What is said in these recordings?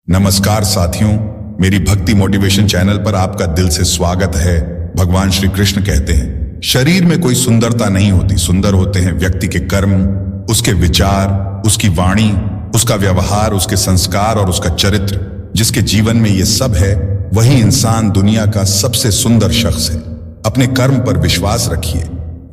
नमस्कार साथियों, मेरी भक्ति मोटिवेशन चैनल पर आपका दिल से स्वागत है। भगवान श्री कृष्ण कहते हैं, शरीर में कोई सुंदरता नहीं होती, सुंदर होते हैं व्यक्ति के कर्म, उसके विचार, उसकी वाणी, उसका व्यवहार, उसके संस्कार और उसका चरित्र। जिसके जीवन में ये सब है वही इंसान दुनिया का सबसे सुंदर शख्स है। अपने कर्म पर विश्वास रखिए,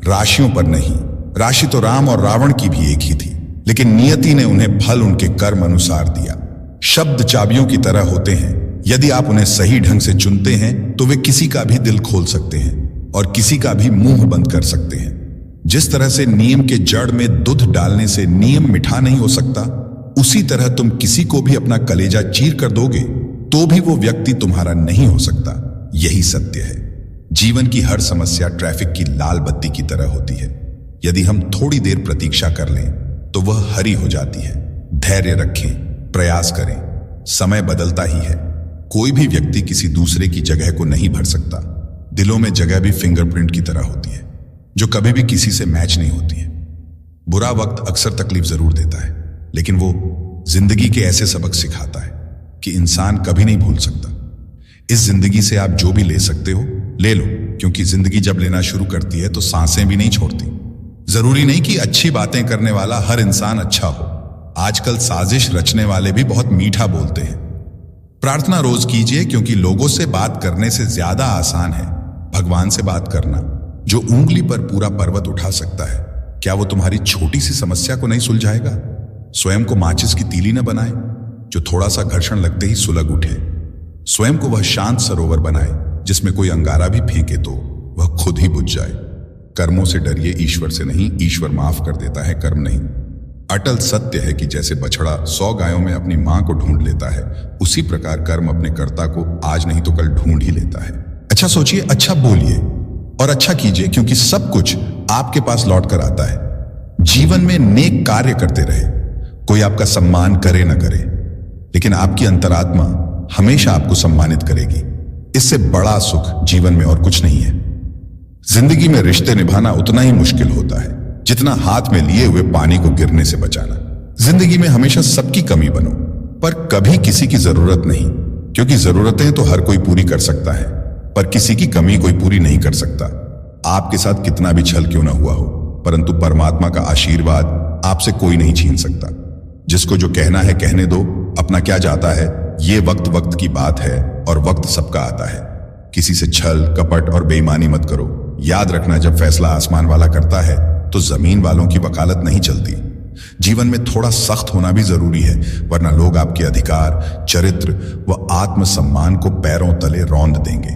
राशियों पर नहीं। राशि तो राम और रावण की भी एक ही थी, लेकिन नियति ने उन्हें फल उनके कर्म अनुसार दिया। शब्द चाबियों की तरह होते हैं, यदि आप उन्हें सही ढंग से चुनते हैं तो वे किसी का भी दिल खोल सकते हैं और किसी का भी मुंह बंद कर सकते हैं। जिस तरह से नीम के जड़ में दूध डालने से नीम मीठा नहीं हो सकता, उसी तरह तुम किसी को भी अपना कलेजा चीर कर दोगे तो भी वो व्यक्ति तुम्हारा नहीं हो सकता। यही सत्य है। जीवन की हर समस्या ट्रैफिक की लाल बत्ती की तरह होती है। यदि हम थोड़ी देर प्रतीक्षा कर लें तो वह हरी हो जाती है। धैर्य रखें, प्रयास करें, समय बदलता ही है। कोई भी व्यक्ति किसी दूसरे की जगह को नहीं भर सकता। दिलों में जगह भी फिंगरप्रिंट की तरह होती है, जो कभी भी किसी से मैच नहीं होती है। बुरा वक्त अक्सर तकलीफ जरूर देता है, लेकिन वो जिंदगी के ऐसे सबक सिखाता है कि इंसान कभी नहीं भूल सकता। इस जिंदगी से आप जो भी ले सकते हो ले लो, क्योंकि जिंदगी जब लेना शुरू करती है तो सांसें भी नहीं छोड़ती। जरूरी नहीं कि अच्छी बातें करने वाला हर इंसान अच्छा हो। आजकल साजिश रचने वाले भी बहुत मीठा बोलते हैं। प्रार्थना रोज कीजिए, क्योंकि लोगों से बात करने से ज्यादा आसान है भगवान से बात करना, जो उंगली पर पूरा पर्वत उठा सकता है। क्या वो तुम्हारी छोटी सी समस्या को नहीं सुलझाएगा? स्वयं को माचिस की तीली न बनाए जो थोड़ा सा घर्षण लगते ही सुलग उठे। स्वयं को वह शांत सरोवर बनाए जिसमें कोई अंगारा भी फेंके तो वह खुद ही बुझ जाए। कर्मों से डरिए, ईश्वर से नहीं। ईश्वर माफ कर देता है, कर्म नहीं। अटल सत्य है कि जैसे बछड़ा 100 गायों में अपनी मां को ढूंढ लेता है, उसी प्रकार कर्म अपने कर्ता को आज नहीं तो कल ढूंढ ही लेता है। अच्छा सोचिए, अच्छा बोलिए और अच्छा कीजिए, क्योंकि सब कुछ आपके पास लौट कर आता है। जीवन में नेक कार्य करते रहे। कोई आपका सम्मान करे न करे, लेकिन आपकी अंतरात्मा हमेशा आपको सम्मानित करेगी। इससे बड़ा सुख जीवन में और कुछ नहीं है। जिंदगी में रिश्ते निभाना उतना ही मुश्किल होता है जितना हाथ में लिए हुए पानी को गिरने से बचाना। जिंदगी में हमेशा सबकी कमी बनो, पर कभी किसी की जरूरत नहीं, क्योंकि जरूरतें तो हर कोई पूरी कर सकता है, पर किसी की कमी कोई पूरी नहीं कर सकता। आपके साथ कितना भी छल क्यों ना हुआ हो, परंतु परमात्मा का आशीर्वाद आपसे कोई नहीं छीन सकता। जिसको जो कहना है कहने दो, अपना क्या जाता है। ये वक्त वक्त की बात है और वक्त सबका आता है। किसी से छल कपट और बेईमानी मत करो। याद रखना, जब फैसला आसमान वाला करता है तो जमीन वालों की वकालत नहीं चलती। जीवन में थोड़ा सख्त होना भी जरूरी है, वरना लोग आपके अधिकार, चरित्र व आत्मसम्मान को पैरों तले रौंद देंगे।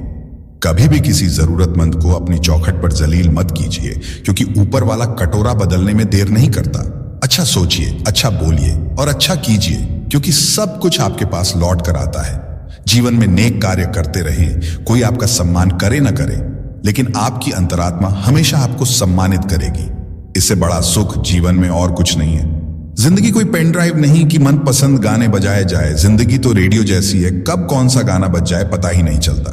कभी भी किसी जरूरतमंद को अपनी चौखट पर जलील मत कीजिए, क्योंकि ऊपर वाला कटोरा बदलने में देर नहीं करता। अच्छा सोचिए, अच्छा बोलिए और अच्छा कीजिए, क्योंकि सब कुछ आपके पास लौट कर आता है। जीवन में नेक कार्य करते रहें। कोई आपका सम्मान करे न करे, लेकिन आपकी अंतरात्मा हमेशा आपको सम्मानित करेगी। इससे बड़ा सुख जीवन में और कुछ नहीं है। जिंदगी कोई पेन ड्राइव नहीं कि मनपसंद गाने बजाए जाए। जिंदगी तो रेडियो जैसी है, कब कौन सा गाना बज जाए पता ही नहीं चलता।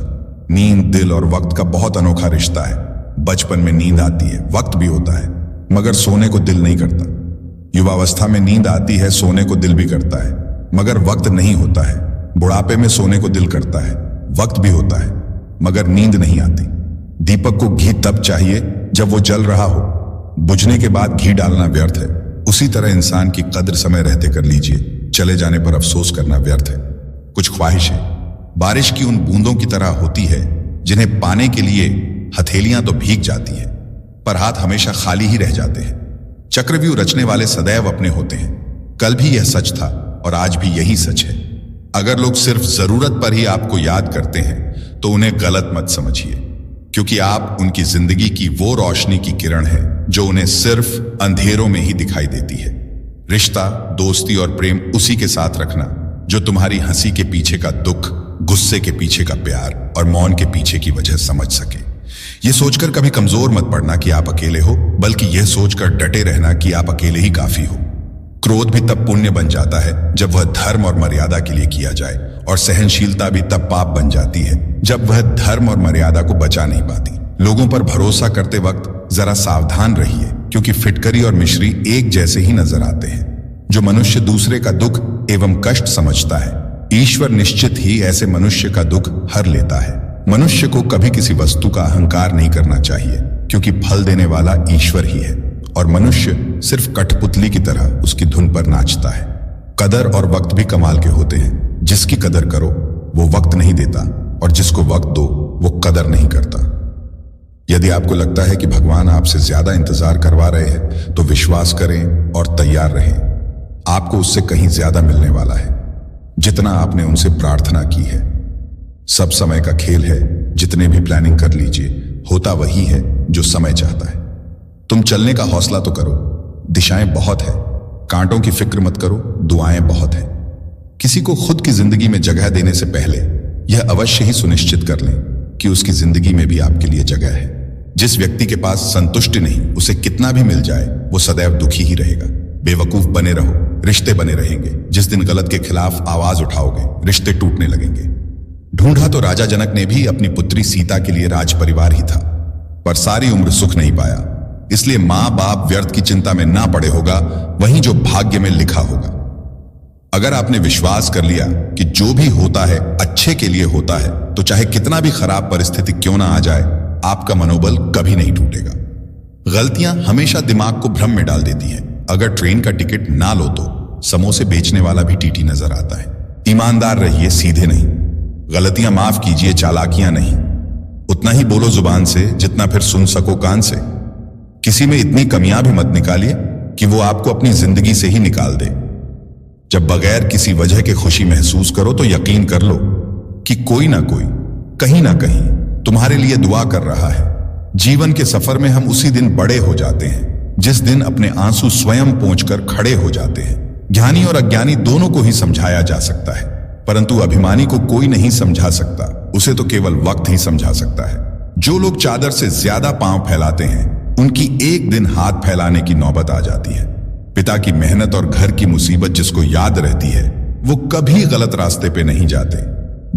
नींद, दिल और वक्त का बहुत अनोखा रिश्ता है। बचपन में नींद आती है, वक्त भी होता है, मगर सोने को दिल नहीं करता। युवावस्था में नींद आती है, सोने को दिल भी करता है, मगर वक्त नहीं होता है। बुढ़ापे में सोने को दिल करता है, वक्त भी होता है, मगर नींद नहीं आती। दीपक को घी तब चाहिए जब वो जल रहा हो, बुझने के बाद घी डालना व्यर्थ है। उसी तरह इंसान की कद्र समय रहते कर लीजिए, चले जाने पर अफसोस करना व्यर्थ है। कुछ ख्वाहिशें बारिश की उन बूंदों की तरह होती है जिन्हें पाने के लिए हथेलियां तो भीग जाती हैं, पर हाथ हमेशा खाली ही रह जाते हैं। चक्रव्यूह रचने वाले सदैव अपने होते हैं। कल भी यह सच था और आज भी यही सच है। अगर लोग सिर्फ जरूरत पर ही आपको याद करते हैं तो उन्हें गलत मत समझिए, क्योंकि आप उनकी जिंदगी की वो रोशनी की किरण है जो उन्हें सिर्फ अंधेरों में ही दिखाई देती है। रिश्ता, दोस्ती और प्रेम उसी के साथ रखना जो तुम्हारी हंसी के पीछे का दुख, गुस्से के पीछे का प्यार और मौन के पीछे की वजह समझ सके। यह सोचकर कभी कमजोर मत पड़ना कि आप अकेले हो, बल्कि यह सोचकर डटे रहना कि आप अकेले ही काफी हो। क्रोध भी तब पुण्य बन जाता है जब वह धर्म और मर्यादा के लिए किया जाए, और सहनशीलता भी तब पाप बन जाती है जब वह धर्म और मर्यादा को बचा नहीं पाती। लोगों पर भरोसा करते वक्त जरा सावधान रहिए, क्योंकि फिटकरी और मिश्री एक जैसे ही नजर आते हैं। जो मनुष्य दूसरे का दुख एवं कष्ट समझता है ईश्वर निश्चित ही ऐसे मनुष्य का दुख हर लेता है। मनुष्य को कभी किसी वस्तु का अहंकार नहीं करना चाहिए, क्योंकि फल देने वाला ईश्वर ही है और मनुष्य सिर्फ कठपुतली की तरह उसकी धुन पर नाचता है। कदर और वक्त भी कमाल के होते हैं। जिसकी कदर करो वो वक्त नहीं देता और जिसको वक्त दो वो कदर नहीं करता। यदि आपको लगता है कि भगवान आपसे ज्यादा इंतजार करवा रहे हैं तो विश्वास करें और तैयार रहें। आपको उससे कहीं ज्यादा मिलने वाला है जितना आपने उनसे प्रार्थना की है। सब समय का खेल है। जितने भी प्लानिंग कर लीजिए, होता वही है जो समय चाहता है। तुम चलने का हौसला तो करो। दिशाएं बहुत है, कांटों की फिक्र मत करो, दुआएं बहुत है। किसी को खुद की जिंदगी में जगह देने से पहले यह अवश्य ही सुनिश्चित कर लें कि उसकी जिंदगी में भी आपके लिए जगह है। जिस व्यक्ति के पास संतुष्टि नहीं, उसे कितना भी मिल जाए वो सदैव दुखी ही रहेगा। बेवकूफ बने रहो, रिश्ते बने रहेंगे। जिस दिन गलत के खिलाफ आवाज उठाओगे, रिश्ते टूटने लगेंगे। ढूंढा तो राजा जनक ने भी अपनी पुत्री सीता के लिए राज परिवार ही था, पर सारी उम्र सुख नहीं पाया। इसलिए मां बाप व्यर्थ की चिंता में ना पड़े होगा वहीं जो भाग्य में लिखा होगा। अगर आपने विश्वास कर लिया कि जो भी होता है अच्छे के लिए होता है, तो चाहे कितना भी खराब परिस्थिति क्यों ना आ जाए, आपका मनोबल कभी नहीं टूटेगा। गलतियां हमेशा दिमाग को भ्रम में डाल देती हैं। अगर ट्रेन का टिकट ना लो तो समोसे बेचने वाला भी टीटी नजर आता है। ईमानदार रहिए, सीधे नहीं। गलतियां माफ कीजिए, चालाकियां नहीं। उतना ही बोलो जुबान से जितना फिर सुन सको कान से। किसी में इतनी कमियां भी मत निकालिए कि वो आपको अपनी जिंदगी से ही निकाल दे। जब बगैर किसी वजह के खुशी महसूस करो तो यकीन कर लो कि कोई ना कोई कहीं ना कहीं तुम्हारे लिए दुआ कर रहा है। जीवन के सफर में हम उसी दिन बड़े हो जाते हैं जिस दिन अपने आंसू स्वयं पोंछकर खड़े हो जाते हैं। ज्ञानी और अज्ञानी दोनों को ही समझाया जा सकता है, परंतु अभिमानी को कोई नहीं समझा सकता। उसे तो केवल वक्त ही समझा सकता है। जो लोग चादर से ज्यादा पांव फैलाते हैं उनकी एक दिन हाथ फैलाने की नौबत आ जाती है। पिता की मेहनत और घर की मुसीबत जिसको याद रहती है वो कभी गलत रास्ते पे नहीं जाते।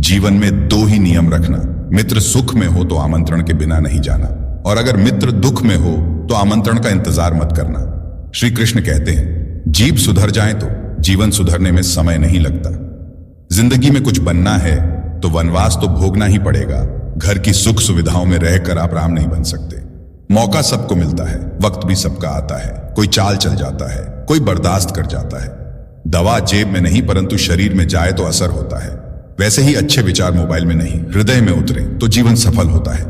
जीवन में दो ही नियम रखना, मित्र सुख में हो तो आमंत्रण के बिना नहीं जाना, और अगर मित्र दुख में हो तो आमंत्रण का इंतजार मत करना। श्री कृष्ण कहते हैं, जीव सुधर जाए तो जीवन सुधरने में समय नहीं लगता। जिंदगी में कुछ बनना है तो वनवास तो भोगना ही पड़ेगा। घर की सुख सुविधाओं में रहकर आप राम नहीं बन सकते। मौका सबको मिलता है, वक्त भी सबका आता है। कोई चाल चल जाता है, कोई बर्दाश्त कर जाता है। दवा जेब में नहीं परंतु शरीर में जाए तो असर होता है। वैसे ही अच्छे विचार मोबाइल में नहीं हृदय में उतरे तो जीवन सफल होता है।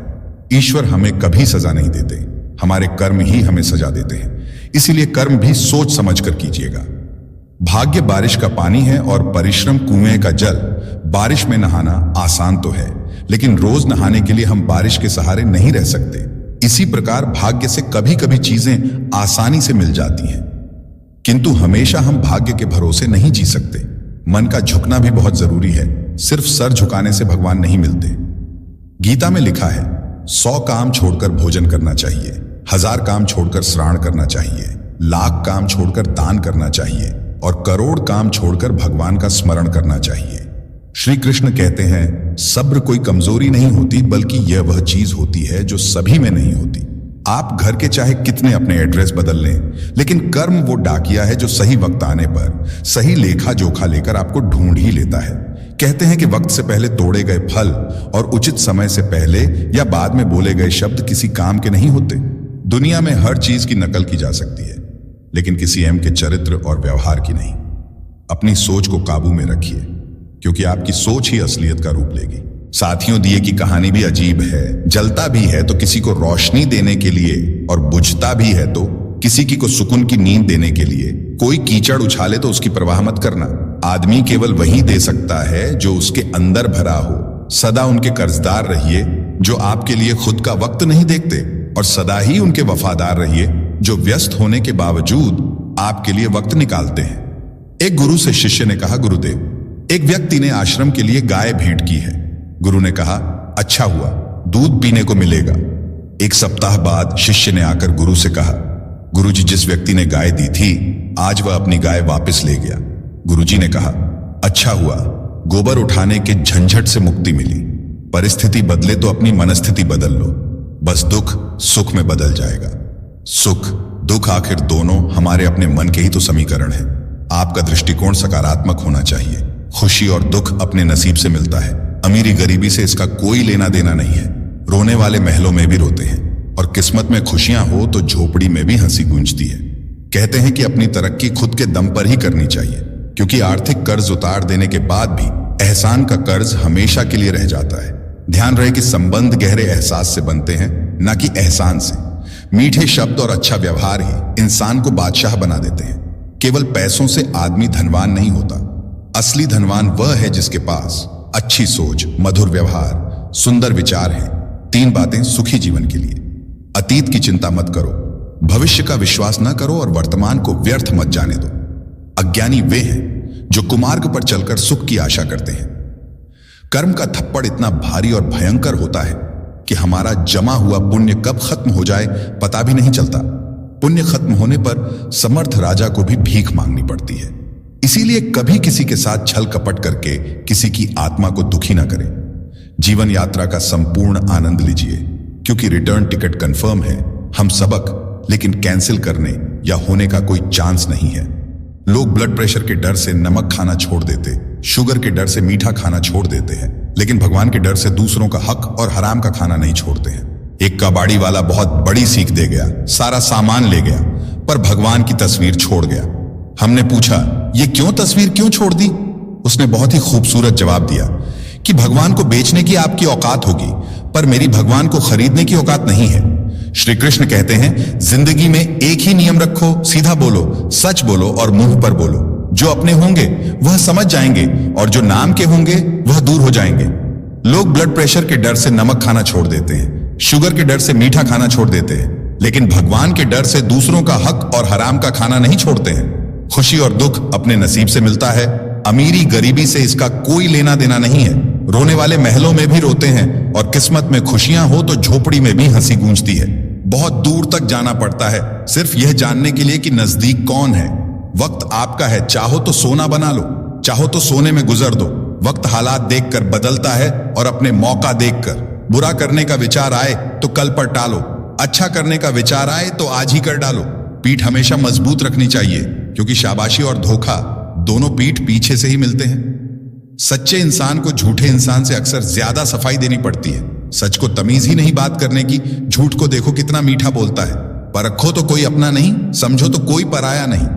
ईश्वर हमें कभी सजा नहीं देते, हमारे कर्म ही हमें सजा देते हैं। इसीलिए कर्म भी सोच समझ कर कीजिएगा। भाग्य बारिश का पानी है और परिश्रम कुएं का जल। बारिश में नहाना आसान तो है, लेकिन रोज नहाने के लिए हम बारिश के सहारे नहीं रह सकते। इसी प्रकार भाग्य से कभी कभी चीजें आसानी से मिल जाती हैं, किंतु हमेशा हम भाग्य के भरोसे नहीं जी सकते। मन का झुकना भी बहुत जरूरी है। सिर्फ सर झुकाने से भगवान नहीं मिलते। गीता में लिखा है, 100 काम छोड़कर भोजन करना चाहिए, 1000 काम छोड़कर श्राण करना चाहिए, 1,00,000 काम छोड़कर दान करना चाहिए और करोड़ काम छोड़कर भगवान का स्मरण करना चाहिए। श्री कृष्ण कहते हैं, सब्र कोई कमजोरी नहीं होती, बल्कि यह वह चीज होती है जो सभी में नहीं होती। आप घर के चाहे कितने अपने एड्रेस बदल लें, लेकिन कर्म वो डाकिया है जो सही वक्त आने पर सही लेखा जोखा लेकर आपको ढूंढ ही लेता है। कहते हैं कि वक्त से पहले तोड़े गए फल और उचित समय से पहले या बाद में बोले गए शब्द किसी काम के नहीं होते। दुनिया में हर चीज की नकल की जा सकती है, लेकिन किसी अहम के चरित्र और व्यवहार की नहीं। अपनी सोच को काबू में रखिए, क्योंकि आपकी सोच ही असलियत का रूप लेगी। साथियों, दिए की कहानी भी अजीब है। जलता भी है तो किसी को रोशनी देने के लिए, और बुझता भी है तो किसी की को सुकून की नींद देने के लिए। कोई कीचड़ उछाले तो उसकी परवाह मत करना। आदमी केवल वही दे सकता है जो उसके अंदर भरा हो। सदा उनके कर्जदार रहिए जो आपके लिए खुद का वक्त नहीं देखते, और सदा ही उनके वफादार रहिए जो व्यस्त होने के बावजूद आपके लिए वक्त निकालते हैं। एक गुरु से शिष्य ने कहा, गुरुदेव, एक व्यक्ति ने आश्रम के लिए गाय भेंट की है। गुरु ने कहा, अच्छा हुआ, दूध पीने को मिलेगा। एक सप्ताह बाद शिष्य ने आकर गुरु से कहा, गुरुजी, जिस व्यक्ति ने गाय दी थी आज वह अपनी गाय वापस ले गया। गुरुजी ने कहा, अच्छा हुआ, गोबर उठाने के झंझट से मुक्ति मिली। परिस्थिति बदले तो अपनी मनस्थिति बदल लो, बस दुख सुख में बदल जाएगा। सुख दुख आखिर दोनों हमारे अपने मन के ही तो समीकरण है। आपका दृष्टिकोण सकारात्मक होना चाहिए। खुशी और दुख अपने नसीब से मिलता है। अमीरी गरीबी से इसका कोई लेना देना नहीं है। रोने वाले महलों में भी रोते हैं और किस्मत में खुशियां हो तो झोपड़ी में भी हंसी गूंजती है। कहते हैं कि अपनी तरक्की खुद के दम पर ही करनी चाहिए, क्योंकि आर्थिक कर्ज उतार देने के बाद भी एहसान का कर्ज हमेशा के लिए रह जाता है। ध्यान रहे कि संबंध गहरे एहसास से बनते हैं, ना कि एहसान से। मीठे शब्द और अच्छा व्यवहार ही इंसान को बादशाह बना देते हैं। केवल पैसों से आदमी धनवान नहीं होता। असली धनवान वह है जिसके पास अच्छी सोच, मधुर व्यवहार, सुंदर विचार हैं। 3 बातें सुखी जीवन के लिए। अतीत की चिंता मत करो, भविष्य का विश्वास न करो और वर्तमान को व्यर्थ मत जाने दो। अज्ञानी वे हैं जो कुमार्ग पर चलकर सुख की आशा करते हैं। कर्म का थप्पड़ इतना भारी और भयंकर होता है कि हमारा जमा हुआ पुण्य कब खत्म हो जाए पता भी नहीं चलता। पुण्य खत्म होने पर समर्थ राजा को भी भीख मांगनी पड़ती है। इसीलिए कभी किसी के साथ छल कपट करके किसी की आत्मा को दुखी ना करें। जीवन यात्रा का संपूर्ण आनंद लीजिए, क्योंकि रिटर्न टिकट कंफर्म है। हम सबक लेकिन कैंसिल करने या होने का कोई चांस नहीं है। लोग ब्लड प्रेशर के डर से नमक खाना छोड़ देते, शुगर के डर से मीठा खाना छोड़ देते हैं, लेकिन भगवान के डर से दूसरों का हक और हराम का खाना नहीं छोड़ते हैं। एक कबाड़ी वाला बहुत बड़ी सीख दे गया, सारा सामान ले गया, पर भगवान की तस्वीर छोड़ गया। हमने पूछा, ये तस्वीर क्यों छोड़ दी? उसने बहुत ही खूबसूरत जवाब दिया कि भगवान को बेचने की आपकी औकात होगी, पर मेरी भगवान को खरीदने की औकात नहीं है। श्री कृष्ण कहते हैं, जिंदगी में एक ही नियम रखो, सीधा बोलो, सच बोलो और मुंह पर बोलो। जो अपने होंगे वह समझ जाएंगे और जो नाम के होंगे वह दूर हो जाएंगे। लोग ब्लड प्रेशर के डर से नमक खाना छोड़ देते हैं, शुगर के डर से मीठा खाना छोड़ देते हैं, लेकिन भगवान के डर से दूसरों का हक और हराम का खाना नहीं छोड़ते हैं। खुशी और दुख अपने नसीब से मिलता है। अमीरी गरीबी से इसका कोई लेना देना नहीं है। रोने वाले महलों में भी रोते हैं और किस्मत में खुशियां हो तो झोपड़ी में भी हंसी गूंजती है। बहुत दूर तक जाना पड़ता है सिर्फ यह जानने के लिए कि नजदीक कौन है। वक्त आपका है, चाहो तो सोना बना लो, चाहो तो सोने में गुजर दो। वक्त हालात देखकर बदलता है और अपने मौका देखकर। बुरा करने का विचार आए तो कल पर टालो, अच्छा करने का विचार आए तो आज ही कर डालो। पीठ हमेशा मजबूत रखनी चाहिए, क्योंकि शाबाशी और धोखा दोनों पीठ पीछे से ही मिलते हैं। सच्चे इंसान को झूठे इंसान से अक्सर ज्यादा सफाई देनी पड़ती है। सच को तमीज ही नहीं बात करने की, झूठ को देखो कितना मीठा बोलता है। परखो तो कोई अपना नहीं, समझो तो कोई पराया नहीं।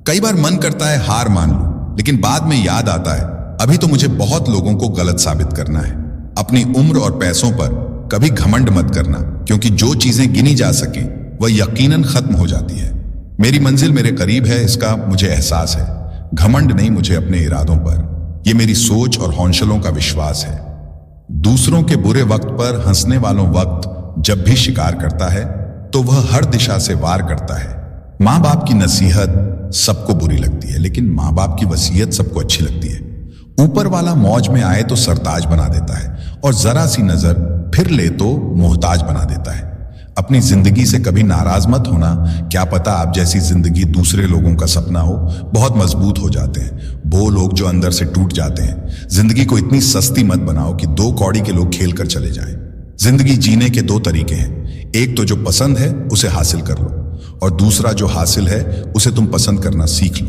कई बार मन करता है हार मान लो, लेकिन बाद में याद आता है अभी तो मुझे बहुत लोगों को गलत साबित करना है। अपनी उम्र और पैसों पर कभी घमंड मत करना, क्योंकि जो चीजें गिनी जा सके वह यकीनन खत्म हो जाती है। मेरी मंजिल मेरे करीब है, इसका मुझे एहसास है। घमंड नहीं मुझे अपने इरादों पर, यह मेरी सोच और हौसलों का विश्वास है। दूसरों के बुरे वक्त पर हंसने वालों वक्त जब भी शिकार करता है तो वह हर दिशा से वार करता है। माँ बाप की नसीहत सबको बुरी लगती है, लेकिन माँ बाप की वसीयत सबको अच्छी लगती है। ऊपर वाला मौज में आए तो सरताज बना देता है और जरा सी नजर फिर ले तो मोहताज बना देता है। अपनी जिंदगी से कभी नाराज मत होना। क्या पता आप जैसी जिंदगी दूसरे लोगों का सपना हो। बहुत मजबूत हो जाते हैं वो लोग जो अंदर से टूट जाते हैं। जिंदगी को इतनी सस्ती मत बनाओ कि 2 कौड़ी के लोग खेल कर चले जाएं। जिंदगी जीने के 2 तरीके हैं, एक तो जो पसंद है उसे हासिल कर लो, और दूसरा जो हासिल है उसे तुम पसंद करना सीख लो।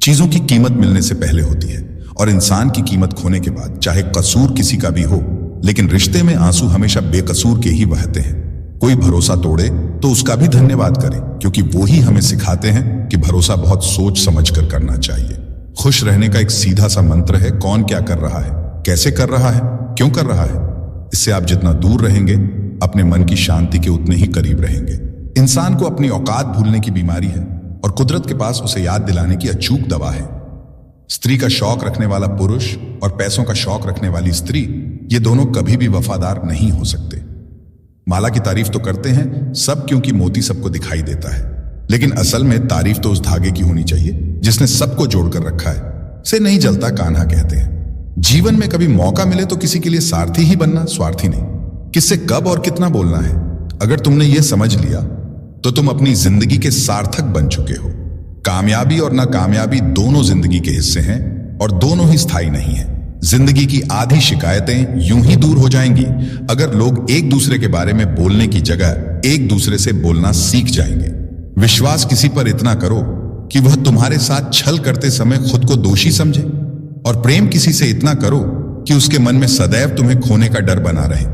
चीजों की कीमत मिलने से पहले होती है और इंसान की कीमत खोने के बाद, चाहे कसूर किसी का भी हो, लेकिन रिश्ते में आंसू हमेशा बेकसूर के ही बहते हैं। कोई भरोसा तोड़े तो उसका भी धन्यवाद करें, क्योंकि वो ही हमें सिखाते हैं कि भरोसा बहुत सोच समझ कर करना चाहिए। खुश रहने का एक सीधा सा मंत्र है, कौन क्या कर रहा है, कैसे कर रहा है, क्यों कर रहा है। इससे आप जितना दूर रहेंगे अपने मन की शांति के उतने ही करीब रहेंगे। इंसान को अपनी औकात भूलने की बीमारी है और कुदरत के पास उसे याद दिलाने की अचूक दवा है। स्त्री का शौक रखने वाला पुरुष और पैसों का शौक रखने वाली स्त्री, ये दोनों कभी भी वफादार नहीं हो सकते। माला की तारीफ तो करते हैं सब, क्योंकि मोती सबको दिखाई देता है, लेकिन असल में तारीफ तो उस धागे की होनी चाहिए जिसने सबको जोड़कर रखा है। से नहीं जलता कान्हा कहते हैं। जीवन में कभी मौका मिले तो किसी के लिए सारथी ही बनना, स्वार्थी नहीं। किससे कब और कितना बोलना है, अगर तुमने ये समझ लिया तो तुम अपनी जिंदगी के सार्थक बन चुके हो। कामयाबी और नाकामयाबी दोनों जिंदगी के हिस्से हैं और दोनों ही स्थायी नहीं है। जिंदगी की आधी शिकायतें यूं ही दूर हो जाएंगी अगर लोग एक दूसरे के बारे में बोलने की जगह एक दूसरे से बोलना सीख जाएंगे। विश्वास किसी पर इतना करो कि वह तुम्हारे साथ छल करते समय खुद को दोषी समझे। और प्रेम किसी से इतना करो कि उसके मन में सदैव तुम्हें खोने का डर बना रहे।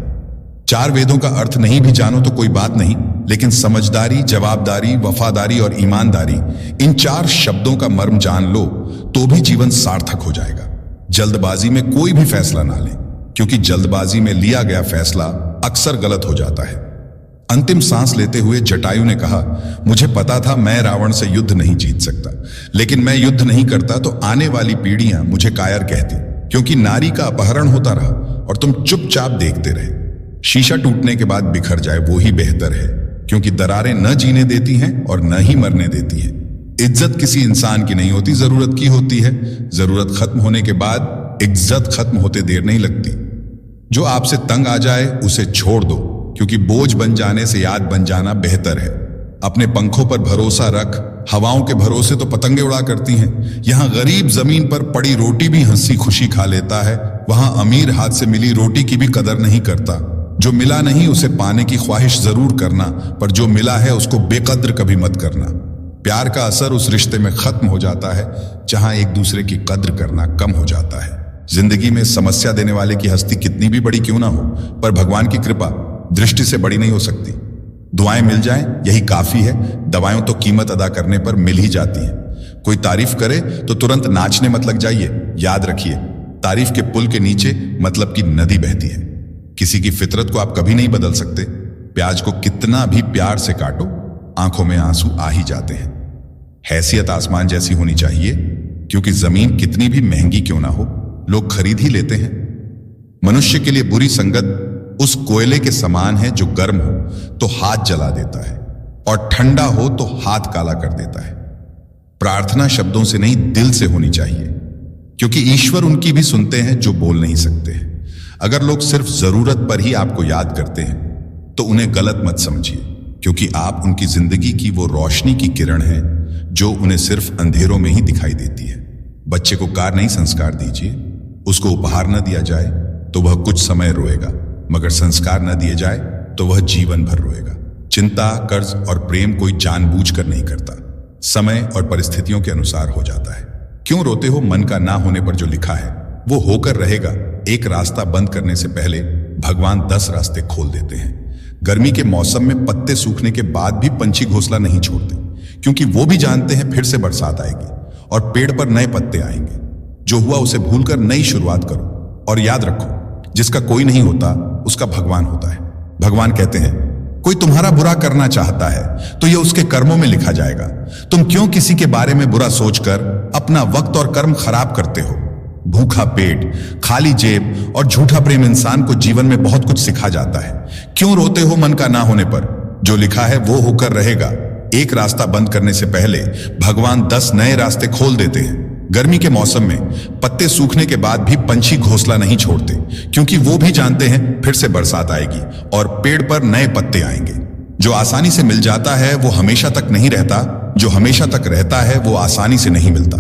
चार वेदों का अर्थ नहीं भी जानो तो कोई बात नहीं, लेकिन समझदारी, जवाबदारी, वफादारी और ईमानदारी, इन चार शब्दों का मर्म जान लो तो भी जीवन सार्थक हो जाएगा। जल्दबाजी में कोई भी फैसला ना लें, क्योंकि जल्दबाजी में लिया गया फैसला अक्सर गलत हो जाता है। अंतिम सांस लेते हुए जटायु ने कहा, मुझे पता था मैं रावण से युद्ध नहीं जीत सकता, लेकिन मैं युद्ध नहीं करता तो आने वाली पीढ़ियां मुझे कायर कहती, क्योंकि नारी का अपहरण होता रहा और तुम चुपचाप देखते रहे। शीशा टूटने के बाद बिखर जाए वो ही बेहतर है, क्योंकि दरारें न जीने देती हैं और न ही मरने देती हैं। इज्जत किसी इंसान की नहीं होती, जरूरत की होती है। जरूरत खत्म होने के बाद इज्जत खत्म होते देर नहीं लगती। जो आपसे तंग आ जाए उसे छोड़ दो, क्योंकि बोझ बन जाने से याद बन जाना बेहतर है। अपने पंखों पर भरोसा रख, हवाओं के भरोसे तो पतंगे उड़ा करती हैं। यहां गरीब जमीन पर पड़ी रोटी भी हंसी खुशी खा लेता है, वहां अमीर हाथ से मिली रोटी की भी कदर नहीं करता। जो मिला नहीं उसे पाने की ख्वाहिश जरूर करना, पर जो मिला है उसको बेकद्र कभी मत करना। प्यार का असर उस रिश्ते में खत्म हो जाता है जहां एक दूसरे की कद्र करना कम हो जाता है। जिंदगी में समस्या देने वाले की हस्ती कितनी भी बड़ी क्यों ना हो, पर भगवान की कृपा दृष्टि से बड़ी नहीं हो सकती। दुआएं मिल जाएं यही काफी है। दवाएं तो कीमत अदा करने पर मिल ही जाती हैं। कोई तारीफ करे तो तुरंत नाचने मत लग जाइए। याद रखिए, तारीफ के पुल के नीचे मतलब की नदी बहती है। किसी की फितरत को आप कभी नहीं बदल सकते। प्याज को कितना भी प्यार से काटो, आंखों में आंसू आ ही जाते हैं। हैसियत आसमान जैसी होनी चाहिए, क्योंकि जमीन कितनी भी महंगी क्यों ना हो, लोग खरीद ही लेते हैं। मनुष्य के लिए बुरी संगत उस कोयले के समान है जो गर्म हो तो हाथ जला देता है और ठंडा हो तो हाथ काला कर देता है। प्रार्थना शब्दों से नहीं, दिल से होनी चाहिए, क्योंकि ईश्वर उनकी भी सुनते हैं जो बोल नहीं सकते हैं। अगर लोग सिर्फ जरूरत पर ही आपको याद करते हैं तो उन्हें गलत मत समझिए, क्योंकि आप उनकी जिंदगी की वो रोशनी की किरण है जो उन्हें सिर्फ अंधेरों में ही दिखाई देती है। बच्चे को कार नहीं संस्कार दीजिए। उसको उपहार न दिया जाए तो वह कुछ समय रोएगा, मगर संस्कार न दिए जाए तो वह जीवन भर रोएगा। चिंता, कर्ज और प्रेम कोई जानबूझकर नहीं करता, समय और परिस्थितियों के अनुसार हो जाता है। क्यों रोते हो? मन का ना होने पर जो लिखा है वो होकर रहेगा। एक रास्ता बंद करने से पहले भगवान 10 रास्ते खोल देते हैं। गर्मी के मौसम में पत्ते सूखने के बाद भी पंछी घोंसला नहीं छोड़ते, क्योंकि वो भी जानते हैं फिर से बरसात आएगी और पेड़ पर नए पत्ते आएंगे। जो हुआ उसे भूलकर नई शुरुआत करो और याद रखो, जिसका कोई नहीं होता उसका भगवान होता है। भगवान कहते हैं, कोई तुम्हारा बुरा करना चाहता है तो यह उसके कर्मों में लिखा जाएगा। तुम क्यों किसी के बारे में बुरा सोचकर अपना वक्त और कर्म खराब करते हो? भूखा पेट, खाली जेब और झूठा प्रेम इंसान को जीवन में बहुत कुछ सिखा जाता है। क्यों रोते हो मन का ना होने पर? जो लिखा है वो होकर रहेगा। एक रास्ता बंद करने से पहले भगवान 10 नए रास्ते खोल देते हैं। गर्मी के मौसम में पत्ते सूखने के बाद भी पंछी घोंसला नहीं छोड़ते, क्योंकि वो भी जानते हैं फिर से बरसात आएगी और पेड़ पर नए पत्ते आएंगे। जो आसानी से मिल जाता है वो हमेशा तक नहीं रहता, जो हमेशा तक रहता है वो आसानी से नहीं मिलता।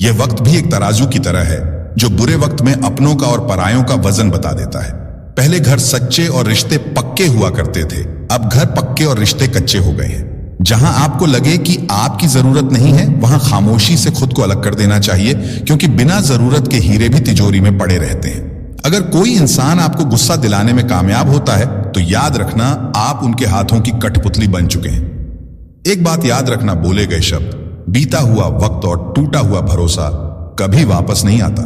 यह वक्त भी एक तराजू की तरह है जो बुरे वक्त में अपनों का और परायों का वजन बता देता है। पहले घर सच्चे और रिश्ते पक्के हुआ करते थे, अब घर पक्के और रिश्ते कच्चे हो गए हैं। जहां आपको लगे कि आपकी जरूरत नहीं है, वहां खामोशी से खुद को अलग कर देना चाहिए, क्योंकि बिना जरूरत के हीरे भी तिजोरी में पड़े रहते हैं। अगर कोई इंसान आपको गुस्सा दिलाने में कामयाब होता है तो याद रखना आप उनके हाथों की कठपुतली बन चुके हैं। एक बात याद रखना, बोले गए शब्द, बीता हुआ वक्त और टूटा हुआ भरोसा कभी वापस नहीं आता।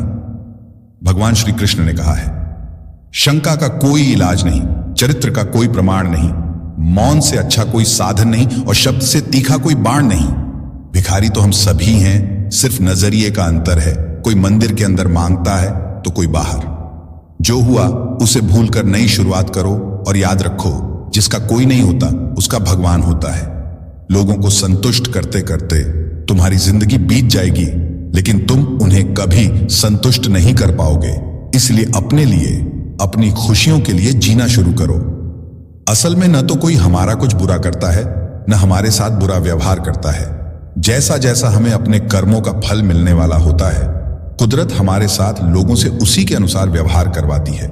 भगवान श्री कृष्ण ने कहा है, शंका का कोई इलाज नहीं, चरित्र का कोई प्रमाण नहीं, मौन से अच्छा कोई साधन नहीं और शब्द से तीखा कोई बाण नहीं। भिखारी तो हम सभी हैं, सिर्फ नजरिए का अंतर है। कोई मंदिर के अंदर मांगता है तो कोई बाहर। जो हुआ उसे भूलकर नई शुरुआत करो और याद रखो, जिसका कोई नहीं होता उसका भगवान होता है। लोगों को संतुष्ट करते करते तुम्हारी जिंदगी बीत जाएगी, लेकिन तुम उन्हें कभी संतुष्ट नहीं कर पाओगे। इसलिए अपने लिए, अपनी खुशियों के लिए जीना शुरू करो। असल में न तो कोई हमारा कुछ बुरा करता है, न हमारे साथ बुरा व्यवहार करता है। जैसा जैसा हमें अपने कर्मों का फल मिलने वाला होता है, कुदरत हमारे साथ लोगों से उसी के अनुसार व्यवहार करवाती है।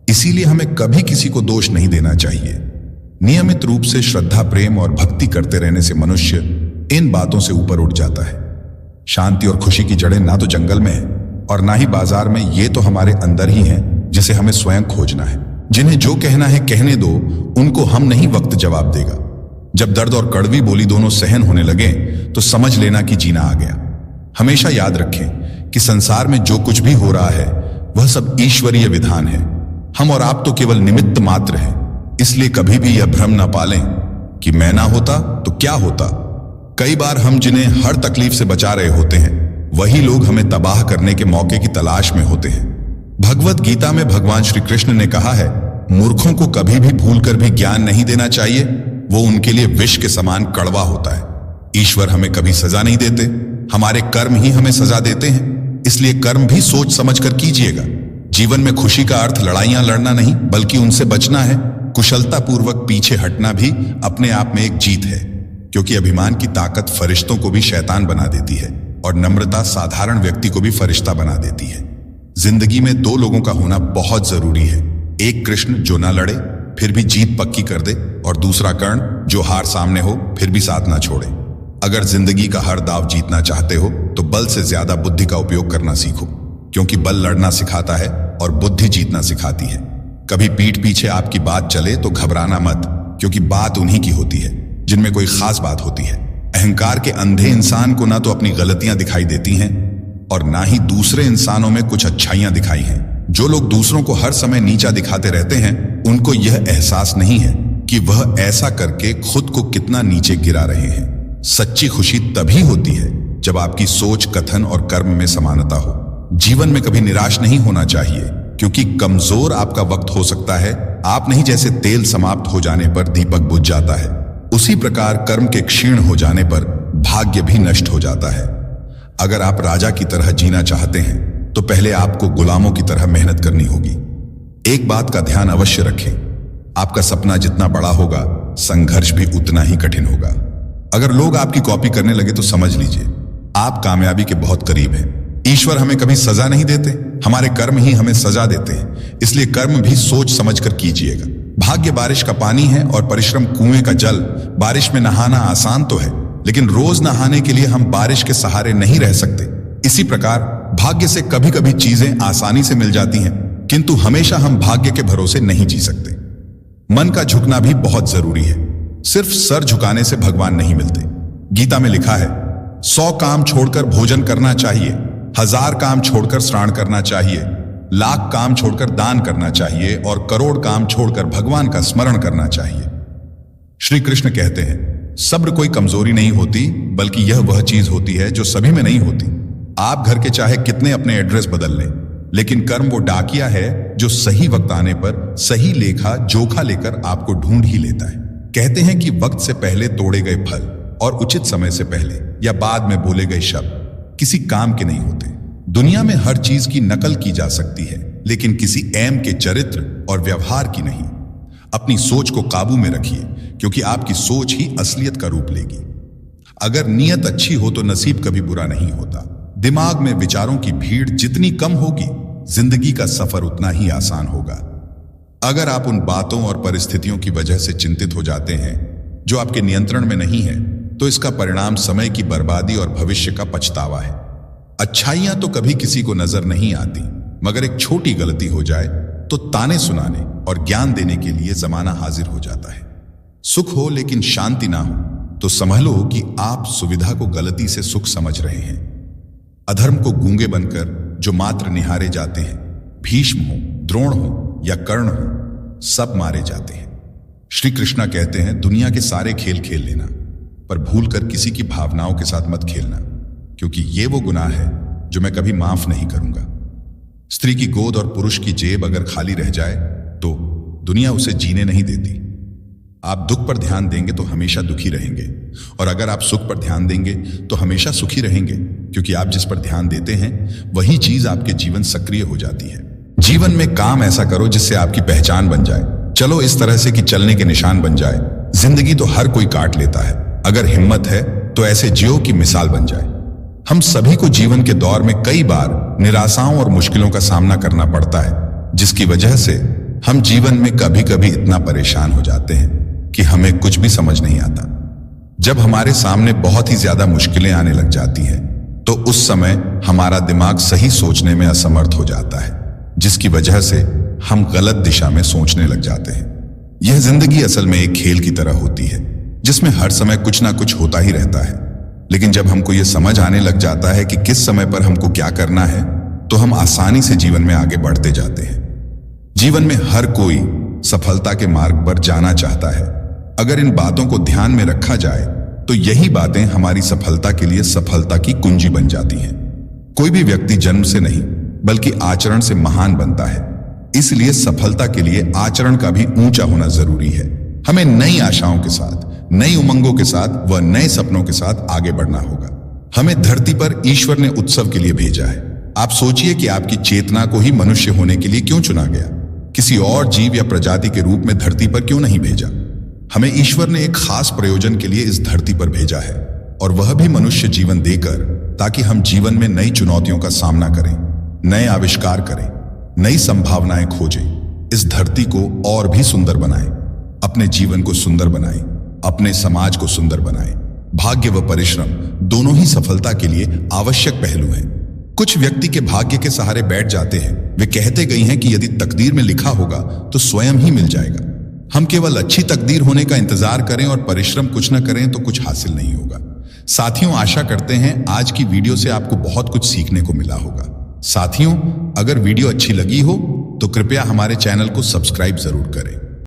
इसीलिए हमें कभी किसी को दोष नहीं देना चाहिए। नियमित रूप से श्रद्धा, प्रेम और भक्ति करते रहने से मनुष्य इन बातों से ऊपर उठ जाता है। शांति और खुशी की जड़ें ना तो जंगल में है और ना ही बाजार में। ये तो हमारे अंदर ही हैं, जिसे हमें स्वयं खोजना है। जिन्हें जो कहना है कहने दो, उनको हम नहीं वक्त जवाब देगा। जब दर्द और कड़वी बोली दोनों सहन होने लगे तो समझ लेना कि जीना आ गया। हमेशा याद रखें कि संसार में जो कुछ भी हो रहा है वह सब ईश्वरीय विधान है। हम और आप तो केवल निमित्त मात्र हैं। इसलिए कभी भी यह भ्रम न पालें कि मैं ना होता तो क्या होता। कई बार हम जिन्हें हर तकलीफ से बचा रहे होते हैं वही लोग हमें तबाह करने के मौके की तलाश में होते हैं। भगवत गीता में भगवान श्री कृष्ण ने कहा है, मूर्खों को कभी भी भूलकर भी ज्ञान नहीं देना चाहिए, वो उनके लिए विष के समान कड़वा होता है। ईश्वर हमें कभी सजा नहीं देते, हमारे कर्म ही हमें सजा देते हैं। इसलिए कर्म भी सोच समझकर कीजिएगा। जीवन में खुशी का अर्थ लड़ाइयां लड़ना नहीं बल्कि उनसे बचना है। कुशलतापूर्वक पीछे हटना भी अपने आप में एक जीत है, क्योंकि अभिमान की ताकत फरिश्तों को भी शैतान बना देती है और नम्रता साधारण व्यक्ति को भी फरिश्ता बना देती है। जिंदगी में दो लोगों का होना बहुत जरूरी है। एक कृष्ण जो ना लड़े फिर भी जीत पक्की कर दे, और दूसरा कर्ण जो हार सामने हो फिर भी साथ ना छोड़े। अगर जिंदगी का हर दाव जीतना चाहते हो तो बल से ज्यादा बुद्धि का उपयोग करना सीखो, क्योंकि बल लड़ना सिखाता है और बुद्धि जीतना सिखाती है। कभी पीठ पीछे आपकी बात चले तो घबराना मत, क्योंकि बात उन्हीं की होती है जिनमें कोई खास बात होती है। अहंकार के अंधे इंसान को ना तो अपनी गलतियां दिखाई देती हैं और ना ही दूसरे इंसानों में कुछ अच्छाइयां दिखाई हैं। जो लोग दूसरों को हर समय नीचा दिखाते रहते हैं उनको यह एहसास नहीं है कि वह ऐसा करके खुद को कितना नीचे गिरा रहे हैं। सच्ची खुशी तभी होती है जब आपकी सोच, कथन और कर्म में समानता हो। जीवन में कभी निराश नहीं होना चाहिए, क्योंकि कमजोर आपका वक्त हो सकता है। आप नहीं, जैसे तेल समाप्त हो जाने पर दीपक बुझ जाता है, उसी प्रकार कर्म के क्षीण हो जाने पर भाग्य भी नष्ट हो जाता है। अगर आप राजा की तरह जीना चाहते हैं तो पहले आपको गुलामों की तरह मेहनत करनी होगी। एक बात का ध्यान अवश्य रखें, आपका सपना जितना बड़ा होगा संघर्ष भी उतना ही कठिन होगा। अगर लोग आपकी कॉपी करने लगे तो समझ लीजिए आप कामयाबी के बहुत करीब हैं। ईश्वर हमें कभी सजा नहीं देते, हमारे कर्म ही हमें सजा देते हैं। इसलिए कर्म भी सोच समझकर कीजिएगा। भाग्य बारिश का पानी है और परिश्रम कुएं का जल। बारिश में नहाना आसान तो है, लेकिन रोज नहाने के लिए हम बारिश के सहारे नहीं रह सकते। इसी प्रकार भाग्य से कभी कभी चीजें आसानी से मिल जाती हैं, किंतु हमेशा हम भाग्य के भरोसे नहीं जी सकते। मन का झुकना भी बहुत जरूरी है। सिर्फ सर झुकाने से भगवान नहीं मिलते। गीता में लिखा है, 100 काम छोड़कर भोजन करना चाहिए, 1000 काम छोड़कर स्नान करना चाहिए, लाख काम छोड़कर दान करना चाहिए और करोड़ काम छोड़कर भगवान का स्मरण करना चाहिए। श्री कृष्ण कहते हैं, सब्र कोई कमजोरी नहीं होती, बल्कि यह वह चीज होती है जो सभी में नहीं होती। आप घर के चाहे कितने अपने एड्रेस बदल लें, लेकिन कर्म वो डाकिया है जो सही वक्त आने पर सही लेखा जोखा लेकर आपको ढूंढ ही लेता है। कहते हैं कि वक्त से पहले तोड़े गए फल और उचित समय से पहले या बाद में बोले गए शब्द किसी काम के नहीं होते। दुनिया में हर चीज की नकल की जा सकती है, लेकिन किसी एम के चरित्र और व्यवहार की नहीं। अपनी सोच को काबू में रखिए, क्योंकि आपकी सोच ही असलियत का रूप लेगी। अगर नीयत अच्छी हो तो नसीब कभी बुरा नहीं होता। दिमाग में विचारों की भीड़ जितनी कम होगी, जिंदगी का सफर उतना ही आसान होगा। अगर आप उन बातों और परिस्थितियों की वजह से चिंतित हो जाते हैं जो आपके नियंत्रण में नहीं है, तो इसका परिणाम समय की बर्बादी और भविष्य का पछतावा है। अच्छाइयां तो कभी किसी को नजर नहीं आती, मगर एक छोटी गलती हो जाए तो ताने सुनाने और ज्ञान देने के लिए जमाना हाजिर हो जाता है। सुख हो लेकिन शांति ना हो तो समझ लो कि आप सुविधा को गलती से सुख समझ रहे हैं। अधर्म को गूंगे बनकर जो मात्र निहारे जाते हैं, भीष्म हो, द्रोण हो या कर्ण हो, सब मारे जाते हैं। श्री कृष्णा कहते हैं, दुनिया के सारे खेल खेल लेना, पर भूलकर किसी की भावनाओं के साथ मत खेलना, क्योंकि ये वो गुनाह है जो मैं कभी माफ नहीं करूंगा। स्त्री की गोद और पुरुष की जेब अगर खाली रह जाए तो दुनिया उसे जीने नहीं देती। आप दुख पर ध्यान देंगे तो हमेशा दुखी रहेंगे, और अगर आप सुख पर ध्यान देंगे तो हमेशा सुखी रहेंगे, क्योंकि आप जिस पर ध्यान देते हैं वही चीज आपके जीवन सक्रिय हो जाती है। जीवन में काम ऐसा करो जिससे आपकी पहचान बन जाए। चलो इस तरह से कि चलने के निशान बन जाए। जिंदगी तो हर कोई काट लेता है, अगर हिम्मत है तो ऐसे जियो की मिसाल बन जाए। हम सभी को जीवन के दौर में कई बार निराशाओं और मुश्किलों का सामना करना पड़ता है, जिसकी वजह से हम जीवन में कभी कभी इतना परेशान हो जाते हैं कि हमें कुछ भी समझ नहीं आता। जब हमारे सामने बहुत ही ज्यादा मुश्किलें आने लग जाती हैं तो तो उस समय हमारा दिमाग सही सोचने में असमर्थ हो जाता है, जिसकी वजह से हम गलत दिशा में सोचने लग जाते हैं। यह जिंदगी असल में एक खेल की तरह होती है, जिसमें हर समय कुछ ना कुछ होता ही रहता है। लेकिन जब हमको यह समझ आने लग जाता है कि किस समय पर हमको क्या करना है, तो हम आसानी से जीवन में आगे बढ़ते जाते हैं। जीवन में हर कोई सफलता के मार्ग पर जाना चाहता है। अगर इन बातों को ध्यान में रखा जाए तो यही बातें हमारी सफलता के लिए सफलता की कुंजी बन जाती हैं। कोई भी व्यक्ति जन्म से नहीं बल्कि आचरण से महान बनता है। इसलिए सफलता के लिए आचरण का भी ऊंचा होना जरूरी है। हमें नई आशाओं के साथ, नई उमंगों के साथ व नए सपनों के साथ आगे बढ़ना होगा। हमें धरती पर ईश्वर ने उत्सव के लिए भेजा है। आप सोचिए कि आपकी चेतना को ही मनुष्य होने के लिए क्यों चुना गया? किसी और जीव या प्रजाति के रूप में धरती पर क्यों नहीं भेजा? हमें ईश्वर ने एक खास प्रयोजन के लिए इस धरती पर भेजा है, और वह भी मनुष्य जीवन देकर, ताकि हम जीवन में नई चुनौतियों का सामना करें, नए आविष्कार करें, नई संभावनाएं खोजें, इस धरती को और भी सुंदर बनाएं, अपने जीवन को सुंदर बनाएं, अपने समाज को सुंदर बनाएं। भाग्य व परिश्रम दोनों ही सफलता के लिए आवश्यक पहलू हैं। कुछ व्यक्ति के भाग्य के सहारे बैठ जाते हैं। वे कहते गए हैं कि यदि तकदीर में लिखा होगा तो स्वयं ही मिल जाएगा। हम केवल अच्छी तकदीर होने का इंतजार करें और परिश्रम कुछ न करें तो कुछ हासिल नहीं होगा। साथियों, आशा करते हैं आज की वीडियो से आपको बहुत कुछ सीखने को मिला होगा। साथियों, अगर वीडियो अच्छी लगी हो तो कृपया हमारे चैनल को सब्सक्राइब जरूर करें।